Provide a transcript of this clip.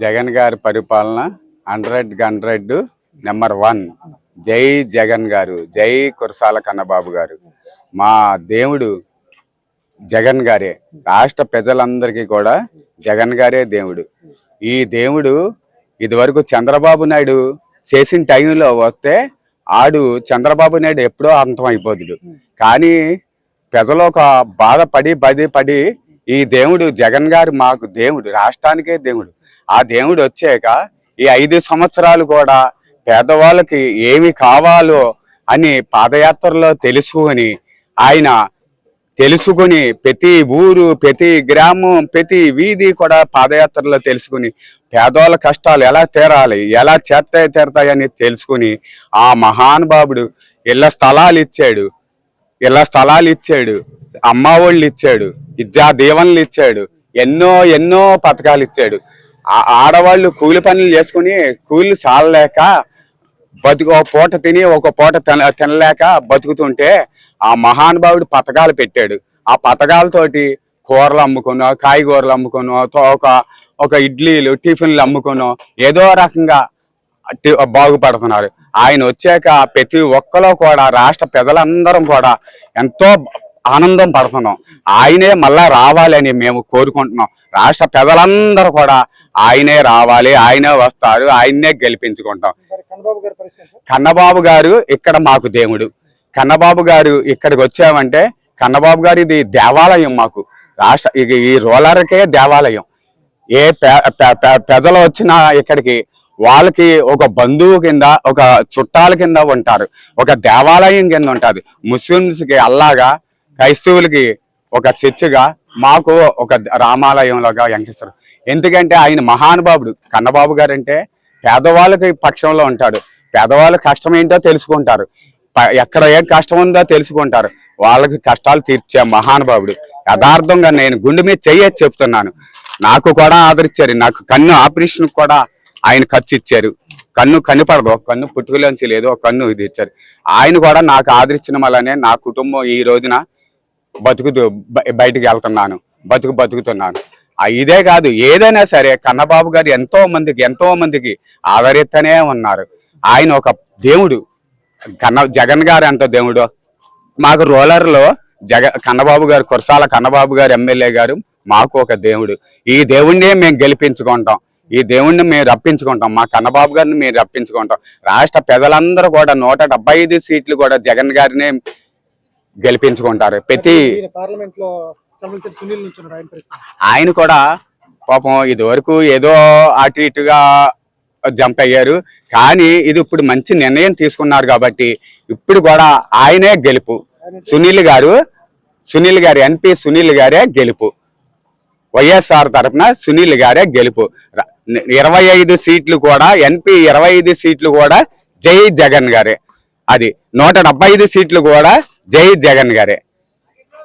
జగన్ గారి పరిపాలన 100 నెంబర్ 1. జై జగన్ గారు, జై కురసాల కన్నబాబు గారు. మా దేవుడు జగన్ గారే. రాష్ట్ర ప్రజలందరికీ కూడా జగన్ గారే దేవుడు. ఈ దేవుడు ఇదివరకు చంద్రబాబు నాయుడు చేసిన టైంలో వస్తే ఆడు చంద్రబాబు నాయుడు ఎప్పుడో అంతం అయిపోదుడు. కానీ ప్రజలు ఒక బాధపడి ఈ దేవుడు జగన్ గారు మాకు దేవుడు, రాష్ట్రానికే దేవుడు. ఆ దేవుడు వచ్చాక ఈ 5 సంవత్సరాలు కూడా పేదవాళ్ళకి ఏమి కావాలో అని పాదయాత్రలో తెలుసుకుని ప్రతి ఊరు, ప్రతి గ్రామం, ప్రతి వీధి కూడా పాదయాత్రలో తెలుసుకుని పేదవాళ్ళ కష్టాలు ఎలా తీరాలి, ఎలా తీరతాయని తెలుసుకుని ఆ మహానుభావుడు ఇళ్ల స్థలాలు ఇచ్చాడు, అమ్మఒళ్ళు ఇచ్చాడు, విద్యా దీవెనలు ఇచ్చాడు, ఎన్నో పథకాలు ఇచ్చాడు. ఆడవాళ్ళు కూలి పనులు చేసుకుని కూలి సాలలేక ఒక పూట తిని ఒక పూట తినలేక బతుకుతుంటే ఆ మహానుభావుడు పథకాలు పెట్టాడు. ఆ పథకాలతోటి కూరలు అమ్ముకునో, కాయగూరలు అమ్ముకునో, ఒక ఇడ్లీలు టిఫిన్లు అమ్ముకునో ఏదో రకంగా బాగుపడుతున్నారు. ఆయన వచ్చాక ప్రతి ఒక్కరు కూడా రాష్ట్ర ప్రజలందరం కూడా ఎంతో ఆనందం పడుతున్నాం. ఆయనే మళ్ళా రావాలని మేము కోరుకుంటున్నాం. రాష్ట్ర ప్రజలందరూ కూడా ఆయనే రావాలి, ఆయనే వస్తారు, ఆయన్నే గెలిపించుకుంటాం. కన్నబాబు గారు ఇక్కడ మాకు దేవుడు. కన్నబాబు గారు ఇక్కడికి వచ్చామంటే కన్నబాబు గారు ఇది దేవాలయం. మాకు రాష్ట్ర ఈ రూరల్కే దేవాలయం. ఏ ప్రజలు వచ్చినా ఇక్కడికి వాళ్ళకి ఒక బంధువు కింద, ఒక చుట్టాల కింద ఉంటారు, ఒక దేవాలయం కింద ఉంటుంది. ముస్లింస్కి అల్లాగా, క్రైస్తవులకి ఒక చర్చిగా, మాకు ఒక రామాలయంలోగా వెంకటేశ్వర. ఎందుకంటే ఆయన మహానుభావుడు. కన్నబాబు గారు అంటే పేదవాళ్ళకి పక్షంలో ఉంటాడు. పేదవాళ్ళ కష్టం ఏంటో తెలుసుకుంటారు, ఎక్కడ ఏం కష్టం ఉందో తెలుసుకుంటారు. వాళ్ళకి కష్టాలు తీర్చే మహానుభావుడు. యథార్థంగా నేను గుండె మీద చెయ్యొచ్చు చెప్తున్నాను. నాకు కూడా ఆదరించారు. నాకు కన్ను ఆపరేషన్ కూడా ఆయన ఖర్చు ఇచ్చారు. కన్ను కనిపడదు, ఒక కన్ను పుట్టుకలోంచి లేదు, ఒక కన్ను ఇది ఇచ్చారు. ఆయన కూడా నాకు ఆదరించిన వల్లనే నా కుటుంబం ఈ రోజున బయటికి వెళ్తున్నాను, బతుకుతున్నాను. ఇదే కాదు, ఏదైనా సరే కన్నబాబు గారు ఎంతో మందికి ఆదరిస్తూనే ఉన్నారు. ఆయన ఒక దేవుడు. జగన్ గారు ఎంత దేవుడు. మాకు రూరల్లో కన్నబాబు గారు, కురసాల కన్నబాబు గారు ఎమ్మెల్యే గారు మాకు ఒక దేవుడు. ఈ దేవుణ్ణే మేము గెలిపించుకుంటాం, ఈ దేవుణ్ణి మేము రప్పించుకుంటాం, మా కన్నబాబు గారిని మేము రప్పించుకుంటాం. రాష్ట్ర ప్రజలందరూ కూడా 175 సీట్లు కూడా జగన్ గారినే గెలిపించుకుంటారు. ప్రతి ఆయన కూడా పాపం ఇదివరకు ఏదో అటు ఇటుగా జంప్ అయ్యారు. కానీ ఇది ఇప్పుడు మంచి నిర్ణయం తీసుకున్నారు కాబట్టి ఇప్పుడు కూడా ఆయనే గెలుపు. సునీల్ గారు ఎన్పీ సునీల్ గారే గెలుపు. వైఎస్ఆర్ తరఫున సునీల్ గారే గెలుపు. 25 సీట్లు కూడా ఎన్పీ 25 సీట్లు కూడా జై జగన్ గారే. అది 175 సీట్లు కూడా జై జగన్ గారే.